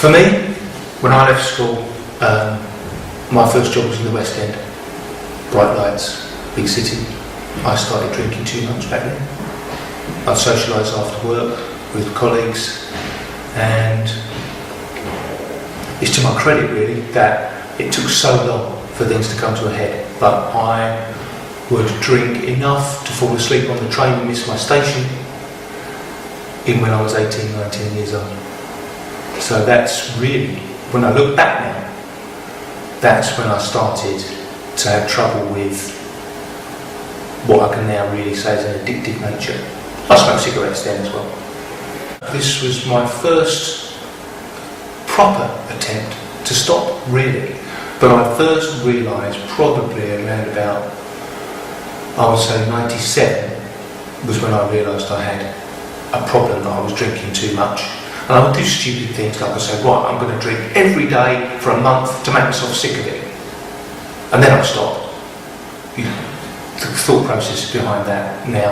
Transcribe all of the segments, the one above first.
For me, when I left school, my first job was in the West End. Bright lights, big city. I started drinking too much back then. I'd socialise after work with colleagues, and it's to my credit really that it took so long for things to come to a head, but I would drink enough to fall asleep on the train and miss my station even when I was 18, 19 years old. So that's really, when I look back now, that's when I started to have trouble with what I can now really say is an addictive nature. I smoked cigarettes then as well. This was my first proper attempt to stop, really. But I first realised probably around about, I would say 97, was when I realised I had a problem, that I was drinking too much. And I would do stupid things like I said, right, I'm going to drink every day for a month to make myself sick of it. And then I'll stop. The thought process behind that, now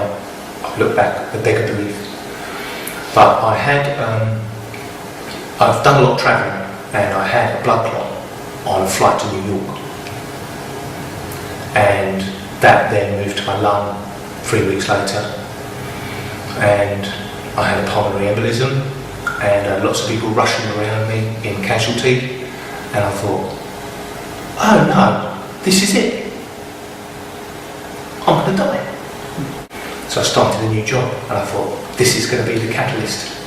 I look back, the beggar belief. But I had, I've done a lot of travelling, and I had a blood clot on a flight to New York. And that then moved to my lung 3 weeks later. And I had a pulmonary embolism, and lots of people rushing around me in casualty. And I thought, oh no, this is it. I'm going to die. So I started a new job, and I thought, this is going to be the catalyst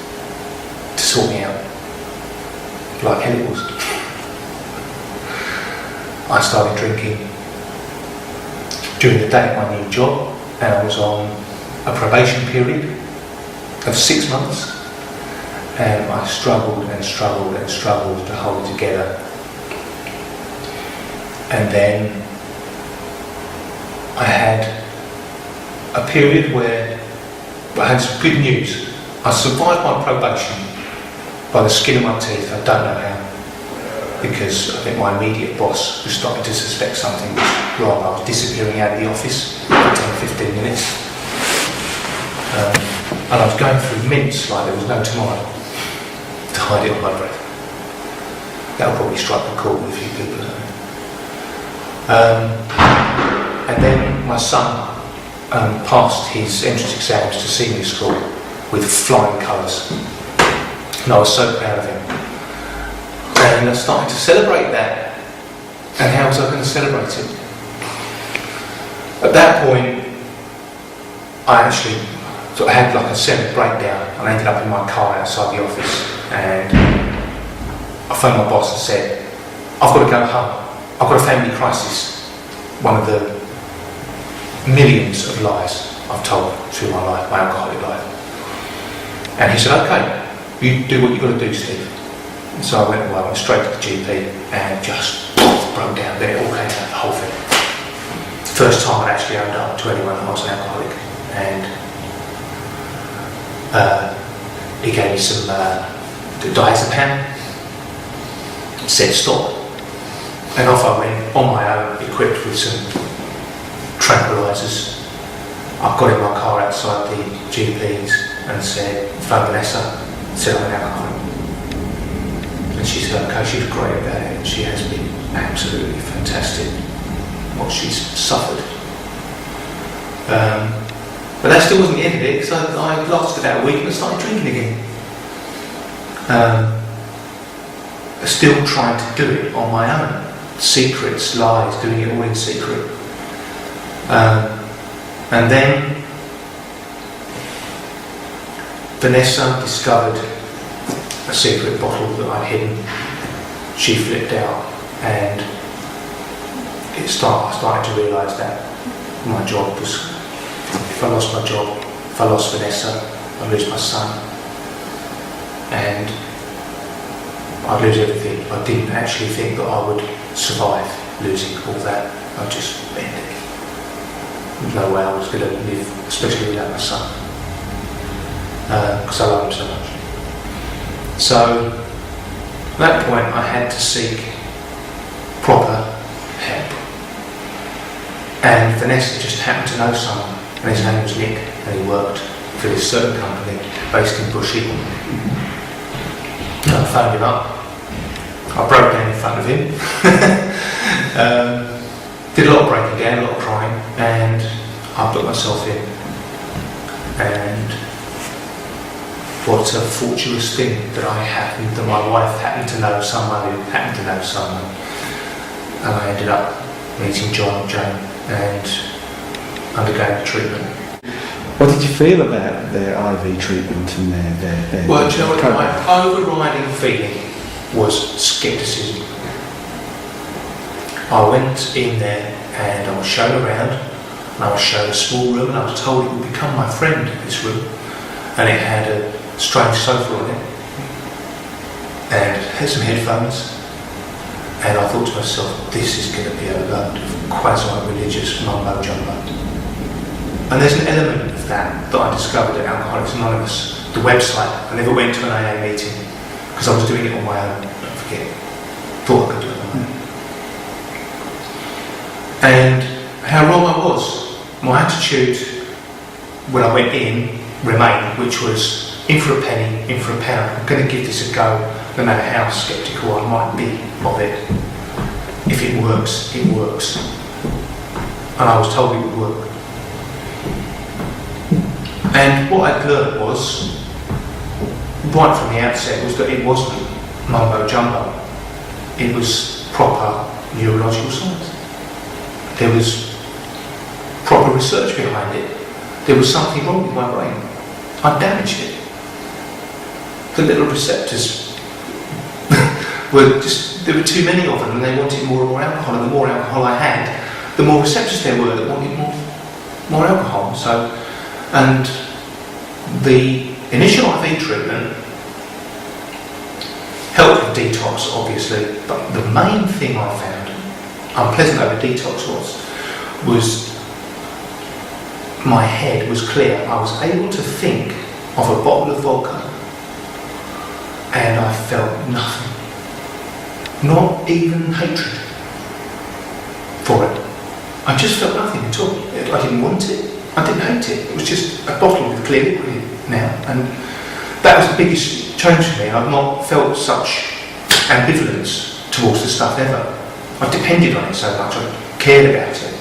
to sort me out, like hell it was. I started drinking during the day at my new job, and I was on a probation period of 6 months, and I struggled and struggled and struggled to hold it together. And then I had a period where I had some good news. I survived my probation by the skin of my teeth. I don't know how, because I think my immediate boss was starting to suspect something was wrong. I was disappearing out of the office for 10-15 minutes, and I was going through mints like there was no tomorrow to hide it on my breath. That will probably strike a chord with a few people. And then my son passed his entrance exams to senior school with flying colours, and I was so proud of him. And I started to celebrate that, and how was I going to celebrate it? At that point, I actually sort of had like a semi-breakdown, and I ended up in my car outside the office, and I phoned my boss and said, I've got to go home, I've got a family crisis. One of the millions of lies I've told through my life, my alcoholic life. And he said, okay, you do what you've got to do, Steve. And so I went away, I went straight to the GP and just broke down. Then it all came out, the whole thing. First time I'd actually owned up to anyone that I was an alcoholic. And he gave me some diazepam, said stop. And off I went on my own, equipped with some tranquilizers. I got in my car outside the GP's and said, phone Vanessa, said I'm an alcoholic. And she said, okay, she was great about it, and she has been absolutely fantastic what she's suffered. But that still wasn't the end of it, because I lasted about a week and I started drinking again. Still trying to do it on my own. Secrets, lies, doing it all in secret. And then Vanessa discovered a secret bottle that I'd hidden. She flipped out, and I started to realise that my job was, if I lost my job, if I lost Vanessa, I'd lose my son, and I'd lose everything. I didn't actually think that I would survive losing all that. I just end it. There's no way I was going to live, especially without my son, because I love him so much. So at that point I had to seek proper help, and Vanessa just happened to know someone, and his name was Nick, and he worked for this certain company based in Bush Hill. I phoned him up I broke down in front of him. Did a lot of breaking down, a lot of crying, and I put myself in. And what a fortuitous thing that my wife happened to know someone who happened to know someone. And I ended up meeting John and Jane and undergoing the treatment. What did you feel about their IV treatment and their Well, do you know what? My overriding feeling was scepticism. I went in there and I was shown around, and I was shown a small room, and I was told it would become my friend, this room, and it had a strange sofa on it and it had some headphones, and I thought to myself, this is going to be a load of quasi-religious mumbo-jumbo. And there's an element of that I discovered at Alcoholics Anonymous, the website. I never went to an AA meeting because I was doing it on my own, don't forget. Thought I could do it on my own. And how wrong I was. My attitude when I went in remained, which was in for a penny, in for a pound. I'm going to give this a go, no matter how sceptical I might be of it. If it works, it works. And I was told it would work. And what I'd learned was, right from the outset, was that it wasn't mumbo-jumbo. It was proper neurological science. There was proper research behind it. There was something wrong with my brain. I damaged it. The little receptors there were too many of them, and they wanted more and more alcohol, and the more alcohol I had, the more receptors there were that wanted more alcohol. And the initial IV treatment helped with detox, obviously, but the main thing I found, unpleasant over detox was my head was clear. I was able to think of a bottle of vodka and I felt nothing. Not even hatred for it. I just felt nothing at all. I didn't want it. I didn't hate it. It was just a bottle with clear liquid now, and that was the biggest change for me. I've not felt such ambivalence towards the stuff ever. I depended on it so much. I cared about it,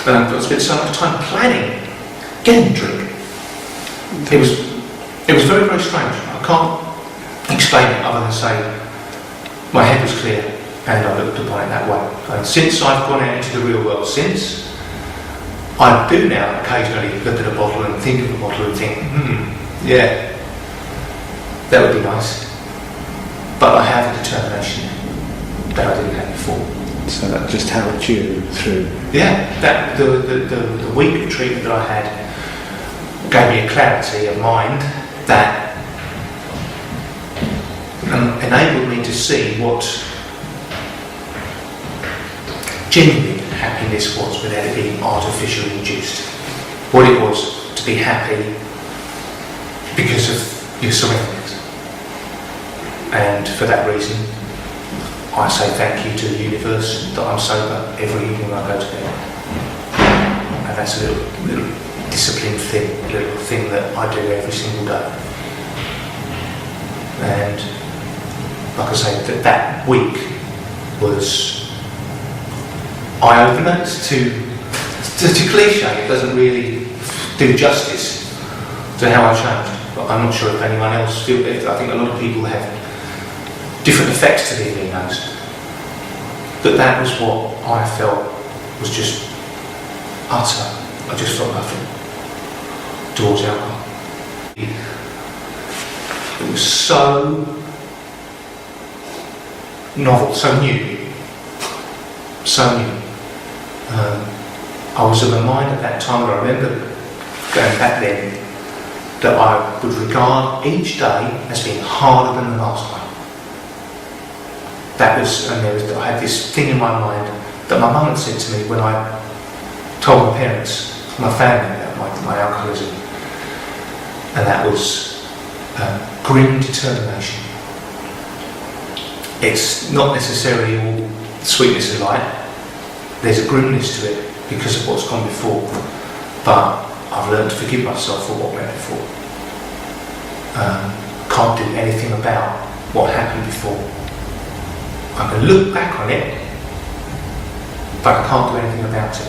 and I spent so much time planning getting the drink. It was very, very strange. I can't explain it other than say my head was clear and I looked upon it that way. And since I've gone out into the real world I do now occasionally look at a bottle and think of a bottle and think, yeah, that would be nice. But I have a determination that I didn't have before. So that just helped you through? Yeah, that the week of treatment that I had gave me a clarity of mind that enabled me to see what genuine happiness was without it being artificially induced. What it was to be happy because of your surroundings. And for that reason, I say thank you to the universe that I'm sober every evening I go to bed. And that's a little disciplined thing, a little thing that I do every single day. And like I say, that week was eye-opener. It's too cliche, it doesn't really do justice to how I changed. But I'm not sure if anyone else feels it. I think a lot of people have different effects to being diagnosed. But that was what I felt was just utter. I just felt nothing towards alcohol. It was so novel, so new. I was of a mind at that time, I remember going back then, that I would regard each day as being harder than the last one. I had this thing in my mind that my mum had said to me when I told my parents, my family, about my alcoholism, and that was grim determination. It's not necessarily all sweetness and light. There's a grimness to it because of what's gone before, but I've learned to forgive myself for what went before. Can't do anything about what happened before. I can look back on it, but I can't do anything about it.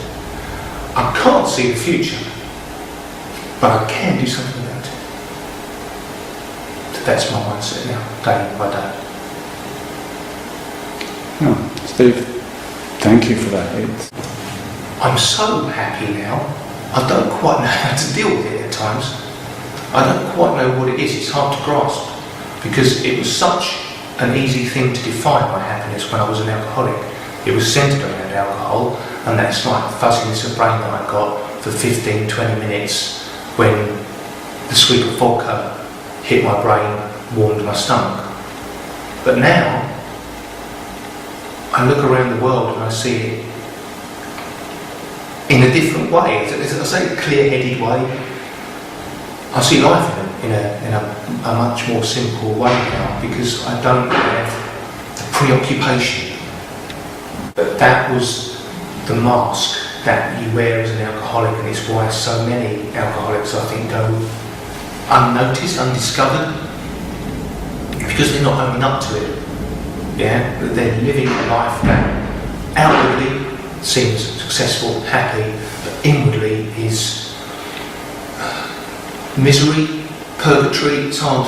I can't see the future, but I can do something about it. So that's my mindset now, day by day. Oh, Steve, thank you for that. I'm so happy now, I don't quite know how to deal with it at times. I don't quite know what it is, it's hard to grasp, because it was such an easy thing to define my happiness when I was an alcoholic. It was centred around alcohol and that slight fuzziness of brain that I got for 15, 20 minutes when the sweet of vodka hit my brain, warmed my stomach. But now, I look around the world and I see it in a different way. As I say, a clear-headed way. I see life in a much more simple way now, because I don't have the preoccupation. But that was the mask that you wear as an alcoholic, and it's why so many alcoholics, I think, go unnoticed, undiscovered, because they're not owning up to it. Yeah, they're living a life that outwardly seems successful, happy, but inwardly is misery, purgatory. It's hard.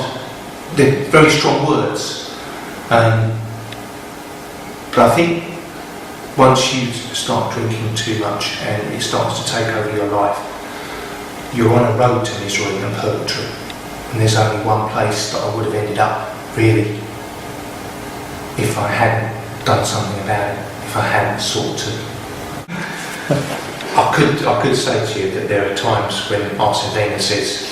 They're very strong words. But I think once you start drinking too much and it starts to take over your life, you're on a road to misery and purgatory. And there's only one place that I would have ended up, really, if I hadn't done something about it, if I hadn't sought to. I could say to you that there are times when Arsene Wenger says,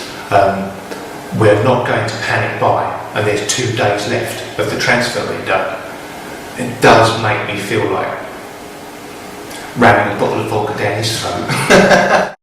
we're not going to panic buy, and there's 2 days left of the transfer window. It does make me feel like ramming a bottle of vodka down his throat.